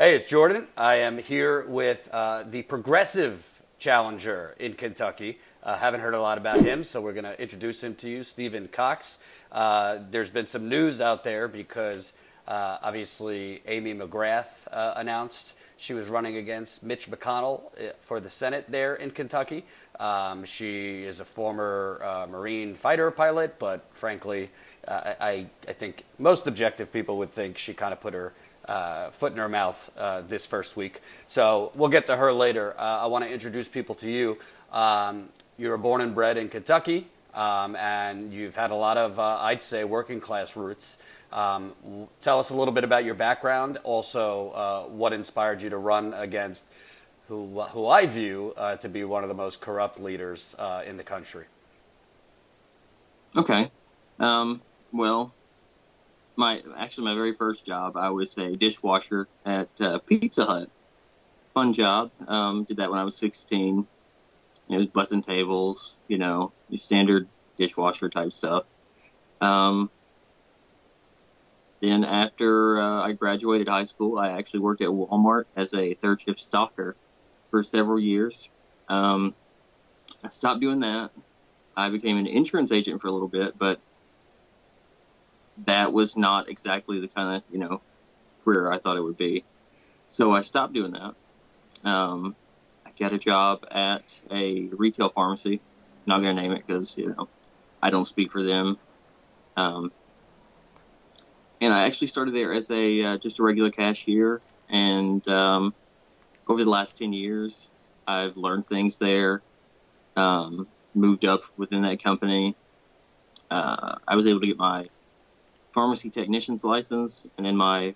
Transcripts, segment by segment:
Hey, it's Jordan. I am here with the progressive challenger in Kentucky. Haven't heard a lot about him, so we're going to introduce him to you, Stephen Cox. There's been some news out there because obviously Amy McGrath announced she was running against Mitch McConnell for the Senate there in Kentucky. She is a former Marine fighter pilot, but frankly, I think most objective people would think she kind of put her foot in her mouth this first week. So we'll get to her later. I want to introduce people to you. You were born and bred in Kentucky, and you've had a lot of, I'd say, working class roots. Tell us a little bit about your background. Also, what inspired you to run against who I view to be one of the most corrupt leaders in the country. Okay. Well, my very first job, I was a dishwasher at Pizza Hut. Fun job. Did that when I was 16. It was bussing tables, your standard dishwasher type stuff. Then after I graduated high school, I actually worked at Walmart as a third shift stalker for several years. I stopped doing that. I became an insurance agent for a little bit, but that was not exactly the kind of, career I thought it would be. So I stopped doing that. I got a job at a retail pharmacy. I'm not going to name it because, I don't speak for them. And I actually started there as just a regular cashier. And over the last 10 years, I've learned things there, moved up within that company. I was able to get my pharmacy technician's license, and in my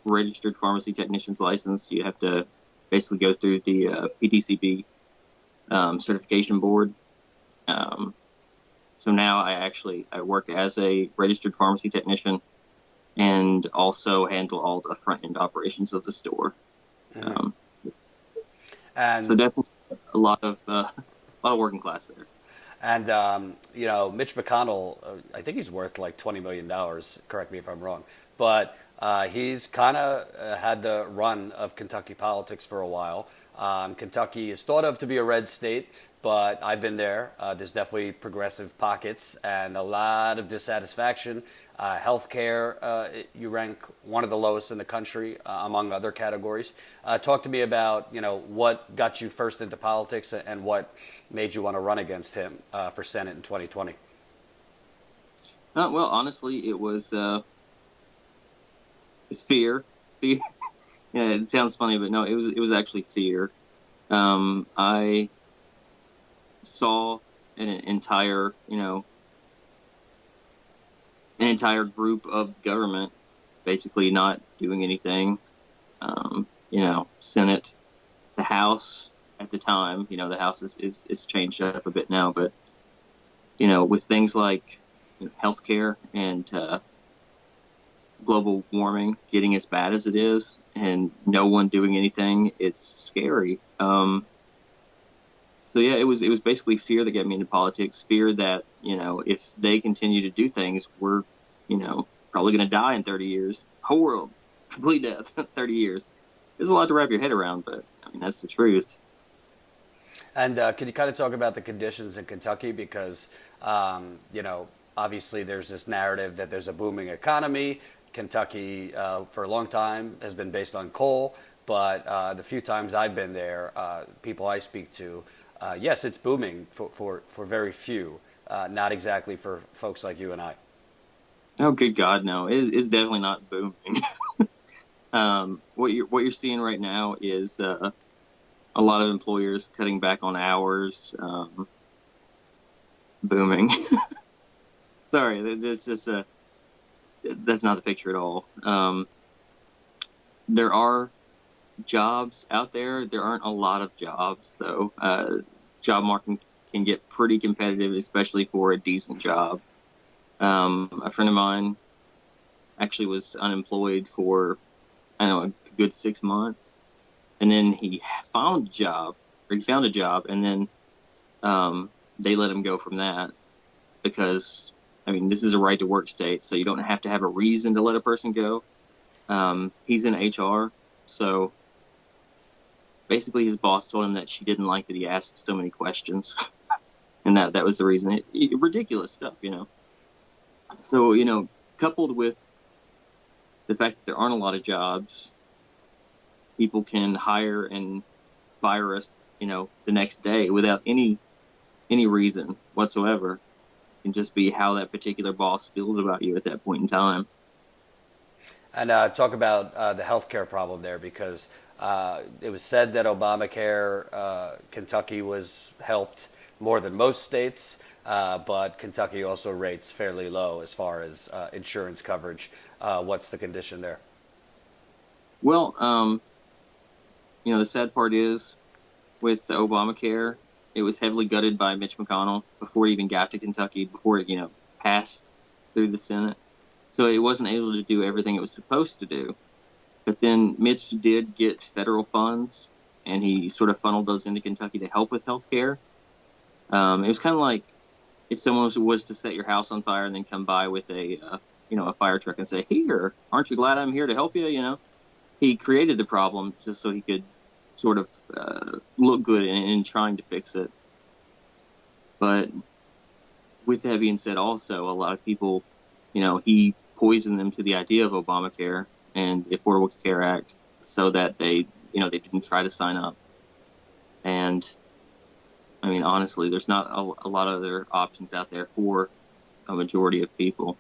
registered pharmacy technician's license, you have to basically go through the PDCB certification board. So now I work as a registered pharmacy technician and also handle all the front end operations of the store. Mm-hmm. And so definitely a lot of working class there. And, Mitch McConnell, I think he's worth like $20 million. Correct me if I'm wrong. But he's kind of had the run of Kentucky politics for a while. Kentucky is thought of to be a red state, but I've been there. There's definitely progressive pockets and a lot of dissatisfaction. Healthcare, you rank one of the lowest in the country, among other categories. Talk to me about, what got you first into politics and what made you want to run against him for Senate in 2020. Well, honestly, it was fear. Fear. Yeah, it sounds funny, but no, it was actually fear. I saw an entire group of government basically not doing anything. Senate, the House at the time, the House is changed up a bit now, but, with things like healthcare and global warming getting as bad as it is and no one doing anything, it's scary. So yeah, it was basically fear that got me into politics. Fear that, if they continue to do things, we're, probably going to die in 30 years. Whole world, complete death, 30 years. There's a lot to wrap your head around, but that's the truth. And can you kind of talk about the conditions in Kentucky? Because, obviously there's this narrative that there's a booming economy. Kentucky, for a long time, has been based on coal. But the few times I've been there, people I speak to, yes, it's booming for very few, not exactly for folks like you and I. Oh, good God, no! It's definitely not booming. What you're seeing right now is a lot of employers cutting back on hours. Booming. Sorry, that's not the picture at all. There are jobs out there. There aren't a lot of jobs, though. Job market can get pretty competitive, especially for a decent job. A friend of mine actually was unemployed for, a good 6 months. And then he found a job, and then they let him go from that because, this is a right-to-work state, so you don't have to have a reason to let a person go. He's in HR, So basically his boss told him that she didn't like that he asked so many questions. And that was the reason. Ridiculous stuff, So, coupled with the fact that there aren't a lot of jobs, people can hire and fire us, the next day without any reason whatsoever. It can just be how that particular boss feels about you at that point in time. And talk about the healthcare problem there, because it was said that Obamacare, Kentucky was helped more than most states, but Kentucky also rates fairly low as far as insurance coverage. What's the condition there? Well, the sad part is with Obamacare, it was heavily gutted by Mitch McConnell before it even got to Kentucky, before it, passed through the Senate. So it wasn't able to do everything it was supposed to do. But then Mitch did get federal funds, and he sort of funneled those into Kentucky to help with health care. It was kind of like if someone was to set your house on fire and then come by with a fire truck and say, "Here, aren't you glad I'm here to help you?" He created the problem just so he could sort of look good in trying to fix it. But with that being said, also, a lot of people, he poisoned them to the idea of Obamacare and the Affordable Care Act so that they didn't try to sign up. And I mean, honestly, there's not a lot of other options out there for a majority of people.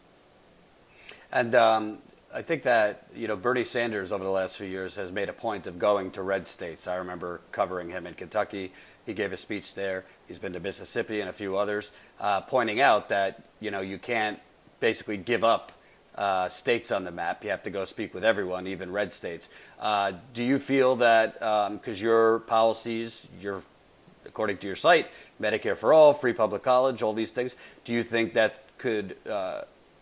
And I think that, Bernie Sanders over the last few years has made a point of going to red states. I remember covering him in Kentucky. He gave a speech there. He's been to Mississippi and a few others, pointing out that, you can't basically give up states on the map. You have to go speak with everyone, even red states. Do you feel that because your policies, according to your site, Medicare for all, free public college, all these things, do you think that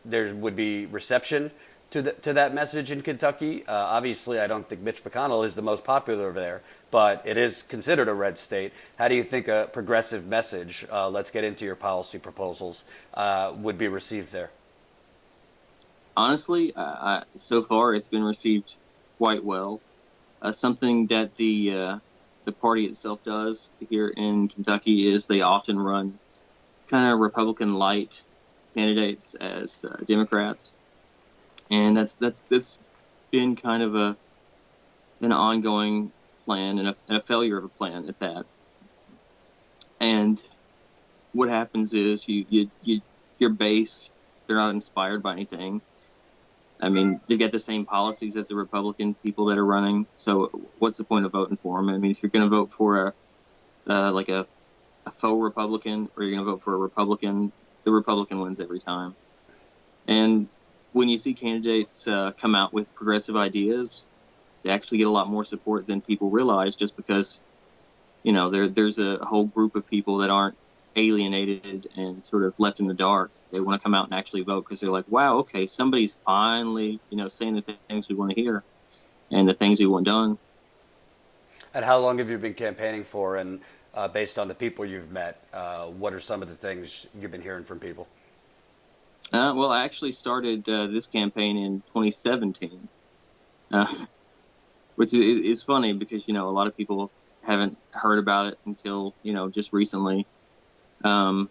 there would be reception to that message in Kentucky? Obviously, I don't think Mitch McConnell is the most popular over there, but it is considered a red state. How do you think a progressive message, let's get into your policy proposals, would be received there? Honestly, so far it's been received quite well. Something that the party itself does here in Kentucky is they often run kind of Republican light candidates as Democrats, and that's been kind of an ongoing plan and a failure of a plan at that. And what happens is your base, they're not inspired by anything. I mean, they get the same policies as the Republican people that are running. So what's the point of voting for them? I mean, if you're going to vote for a faux Republican, or you're going to vote for a Republican, the Republican wins every time. And when you see candidates come out with progressive ideas, they actually get a lot more support than people realize, just because, there's a whole group of people that aren't alienated and sort of left in the dark. They want to come out and actually vote because they're like, wow, okay, somebody's finally, saying the things we want to hear and the things we want done. And how long have you been campaigning for? And based on the people you've met, what are some of the things you've been hearing from people? Well, I actually started this campaign in 2017, which is funny because, a lot of people haven't heard about it until, just recently. And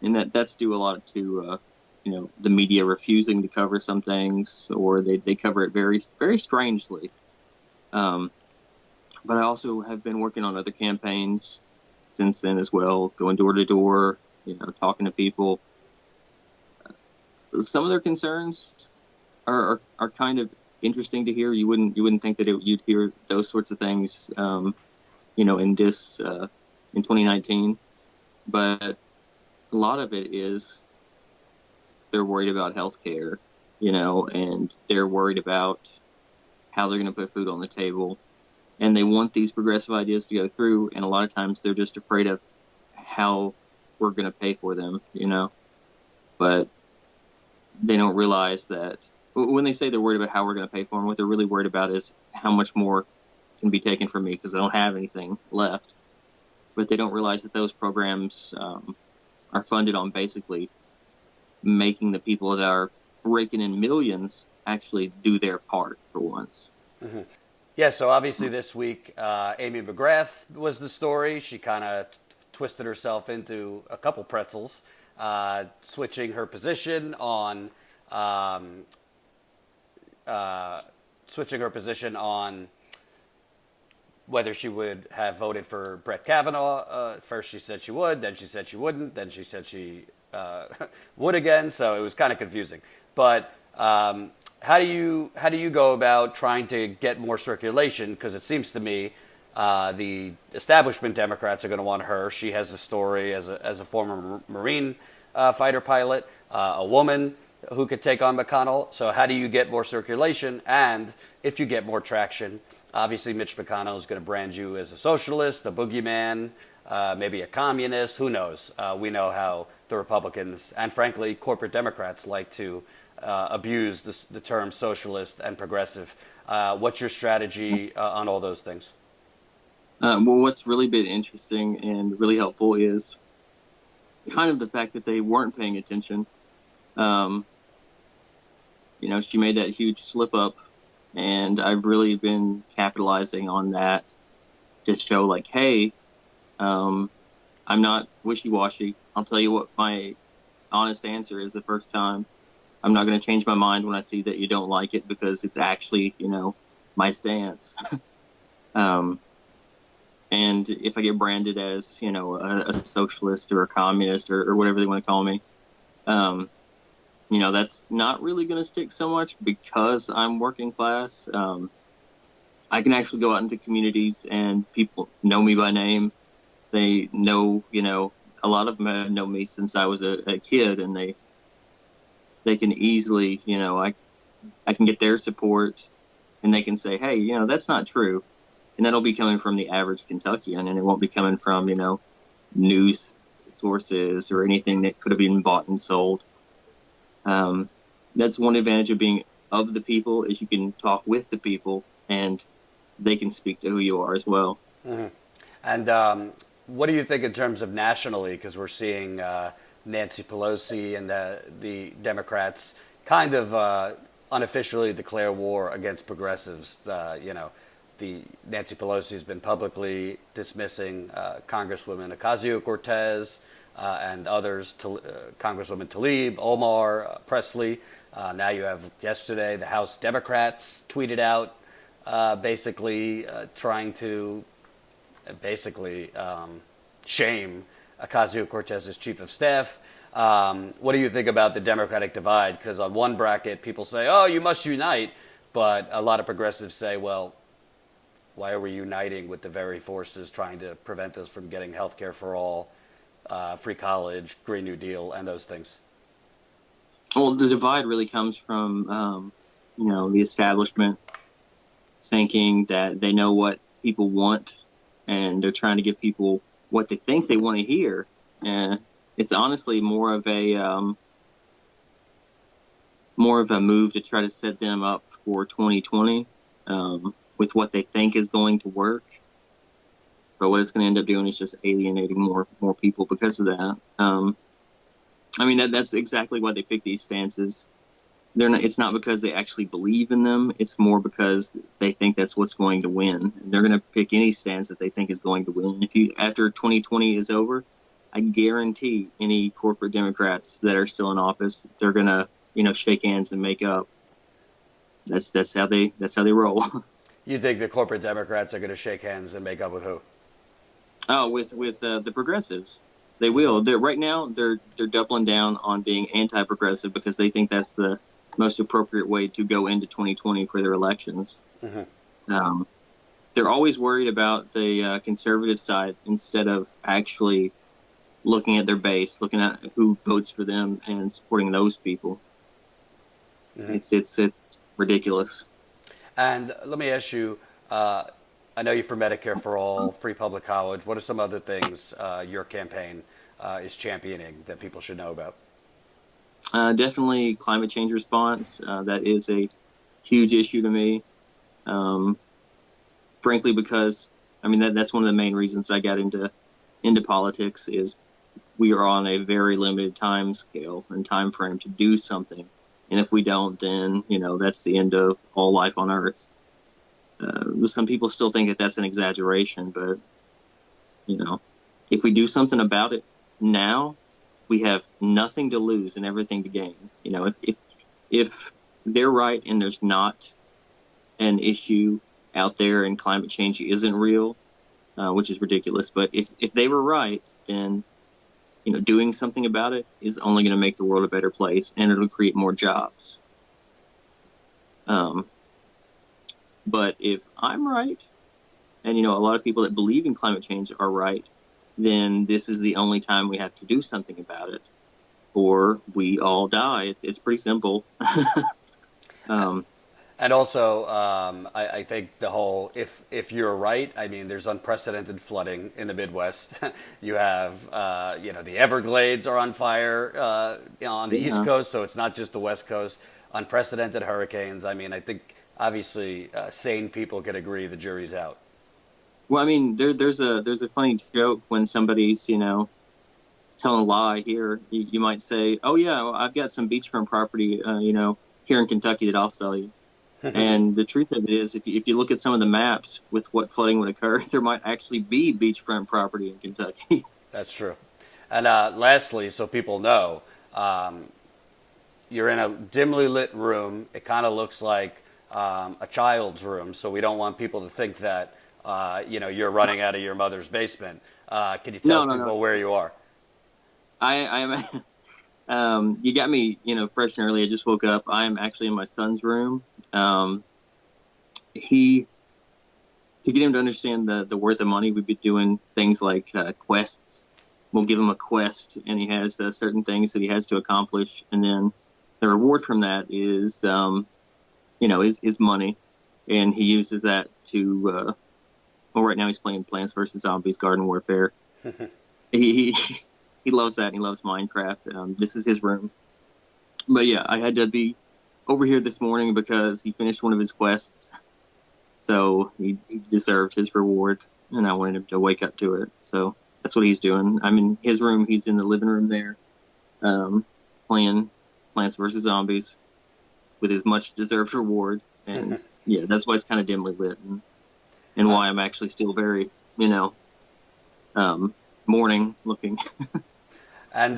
that's due a lot to, the media refusing to cover some things, or they cover it very, very strangely. But I also have been working on other campaigns since then as well, going door to door, talking to people. Some of their concerns are kind of interesting to hear. You wouldn't think that you'd hear those sorts of things, in this in 2019. But a lot of it is they're worried about healthcare, and they're worried about how they're going to put food on the table, and they want these progressive ideas to go through. And a lot of times they're just afraid of how we're going to pay for them, But they don't realize that when they say they're worried about how we're going to pay for them, what they're really worried about is how much more can be taken from me because I don't have anything left. But they don't realize that those programs are funded on basically making the people that are raking in millions actually do their part for once. Mm-hmm. Yeah, so obviously this week, Amy McGrath was the story. She kind of twisted herself into a couple pretzels, switching her position on um, switching her position on whether she would have voted for Brett Kavanaugh. First she said she would, then she said she wouldn't, then she said she would again. So it was kind of confusing. But how do you go about trying to get more circulation? Because it seems to me the establishment Democrats are going to want her. She has a story as a former Marine fighter pilot, a woman who could take on McConnell. So how do you get more circulation? And if you get more traction, obviously Mitch McConnell is going to brand you as a socialist, a boogeyman, maybe a communist. Who knows? We know how the Republicans and, frankly, corporate Democrats like to abuse the term socialist and progressive. What's your strategy on all those things? Well, what's really been interesting and really helpful is kind of the fact that they weren't paying attention. She made that huge slip up, and I've really been capitalizing on that to show, like, hey, I'm not wishy-washy. I'll tell you what my honest answer is the first time. I'm not going to change my mind when I see that you don't like it because it's actually, my stance. And if I get branded as, a socialist or a communist or whatever they want to call me, that's not really going to stick so much because I'm working class. I can actually go out into communities and people know me by name. They know, a lot of them know me since I was a kid, and they can easily, I can get their support, and they can say, hey, that's not true. And that'll be coming from the average Kentuckian, and it won't be coming from, news sources or anything that could have been bought and sold. That's one advantage of being of the people, is you can talk with the people and they can speak to who you are as well. Mm-hmm. And what do you think in terms of nationally? Because we're seeing Nancy Pelosi and the Democrats kind of unofficially declare war against progressives. The Nancy Pelosi has been publicly dismissing Congresswoman Ocasio-Cortez and others, Congresswoman Tlaib, Omar, Presley. Now you have yesterday the House Democrats tweeted out basically trying to shame Ocasio-Cortez's chief of staff. What do you think about the Democratic divide? Because on one bracket, people say, oh, you must unite. But a lot of progressives say, well, why are we uniting with the very forces trying to prevent us from getting health care for all, free college, Green New Deal, and those things? Well, the divide really comes from, the establishment thinking that they know what people want, and they're trying to give people what they think they want to hear. And it's honestly more of a move to try to set them up for 2020 with what they think is going to work. But what it's going to end up doing is just alienating more people because of that. That's exactly why they pick these stances. It's not because they actually believe in them. It's more because they think that's what's going to win. And they're going to pick any stance that they think is going to win. After 2020 is over, I guarantee any corporate Democrats that are still in office, they're going to, shake hands and make up. That's how they roll. You think the corporate Democrats are going to shake hands and make up with who? Oh, with the progressives. They will. Right now, they're doubling down on being anti-progressive because they think that's the most appropriate way to go into 2020 for their elections. Mm-hmm. They're always worried about the conservative side instead of actually looking at their base, looking at who votes for them and supporting those people. Mm-hmm. It's ridiculous. And let me ask you, I know you're for Medicare for all, free public college. What are some other things your campaign is championing that people should know about? Definitely climate change response. That is a huge issue to me. Frankly, because that's one of the main reasons I got into politics is we are on a very limited time scale and time frame to do something. And if we don't, then, that's the end of all life on Earth. Some people still think that that's an exaggeration, but if we do something about it now, we have nothing to lose and everything to gain. If they're right and there's not an issue out there and climate change isn't real, which is ridiculous, but if they were right, then doing something about it is only going to make the world a better place, and it'll create more jobs. But if I'm right, and a lot of people that believe in climate change are right, then this is the only time we have to do something about it, or we all die. It's pretty simple. And also, I think the whole, if you're right, I mean, there's unprecedented flooding in the Midwest. You have, the Everglades are on fire on the East Coast, so it's not just the West Coast. Unprecedented hurricanes. I mean, I think, obviously, sane people could agree the jury's out. Well, I mean, there's a funny joke when somebody's, telling a lie here. You might say, oh, yeah, well, I've got some beachfront property, here in Kentucky that I'll sell you. And the truth of it is, if you look at some of the maps with what flooding would occur, there might actually be beachfront property in Kentucky. That's true. And lastly, so people know, you're in a dimly lit room. It kind of looks like a child's room, so we don't want people to think that you're running out of your mother's basement. Can you tell people where you are? I am. You got me, fresh and early. I just woke up. I am actually in my son's room. To get him to understand the worth of money, we've been doing things like quests. We'll give him a quest, and he has certain things that he has to accomplish, and then the reward from that is, is money, and he uses that to. Well, right now he's playing Plants vs. Zombies Garden Warfare. he loves that, and he loves Minecraft. This is his room. But yeah, I had to be over here this morning because he finished one of his quests. So he deserved his reward, and I wanted him to wake up to it. So that's what he's doing. I'm in his room. He's in the living room there, playing Plants vs. Zombies with his much-deserved reward. And yeah, that's why it's kind of dimly lit. And why I'm actually still very, morning looking. And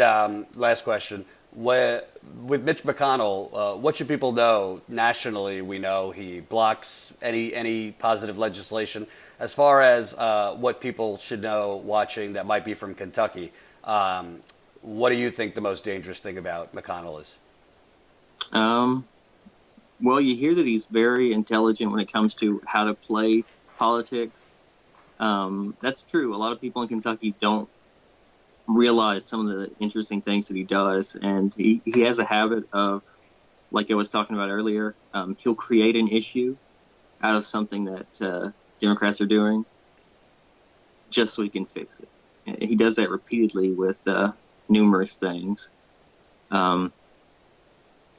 last question. With Mitch McConnell, what should people know nationally? We know he blocks any positive legislation. As far as what people should know watching that might be from Kentucky, what do you think the most dangerous thing about McConnell is? Well, you hear that he's very intelligent when it comes to how to play politics. That's true. A lot of people in Kentucky don't realize some of the interesting things that he does, and he has a habit of, like I was talking about earlier, he'll create an issue out of something that Democrats are doing just so he can fix it. And he does that repeatedly with numerous things.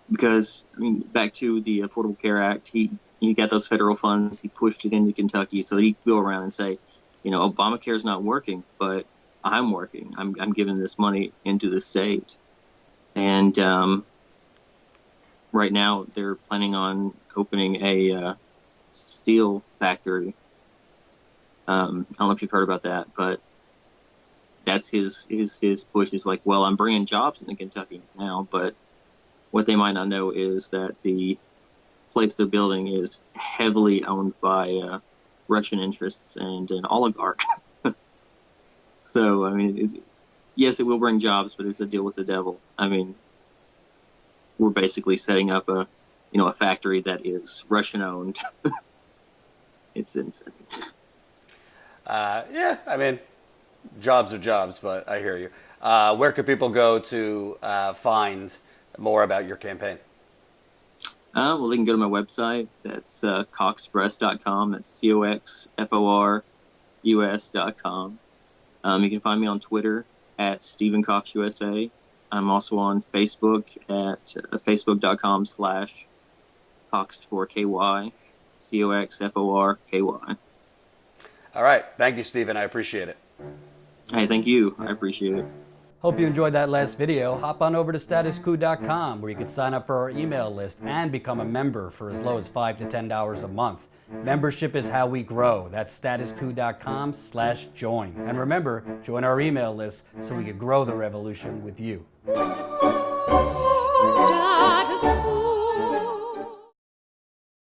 Because, back to the Affordable Care Act, he got those federal funds, he pushed it into Kentucky so he could go around and say, Obamacare's not working, but I'm working. I'm giving this money into the state. And right now they're planning on opening a steel factory. I don't know if you've heard about that, but that's his push is like, well, I'm bringing jobs into Kentucky now, but what they might not know is that the place they're building is heavily owned by Russian interests and an oligarch. So, yes, it will bring jobs, but it's a deal with the devil. We're basically setting up a factory that is Russian owned. It's insane. Jobs are jobs, but I hear you. Where could people go to find more about your campaign? Well, they can go to my website. That's coxpress.com. That's COXFORUS.com. You can find me on Twitter at Stephen Cox USA. I'm also on Facebook at facebook.com/Cox4KY, COXFORKY. All right. Thank you, Stephen. I appreciate it. Hey, thank you. I appreciate it. Hope you enjoyed that last video. Hop on over to statuscoup.com where you can sign up for our email list and become a member for as low as $5 to $10 a month. Membership is how we grow. That's statuscoup.com/join. And remember, join our email list so we can grow the revolution with you.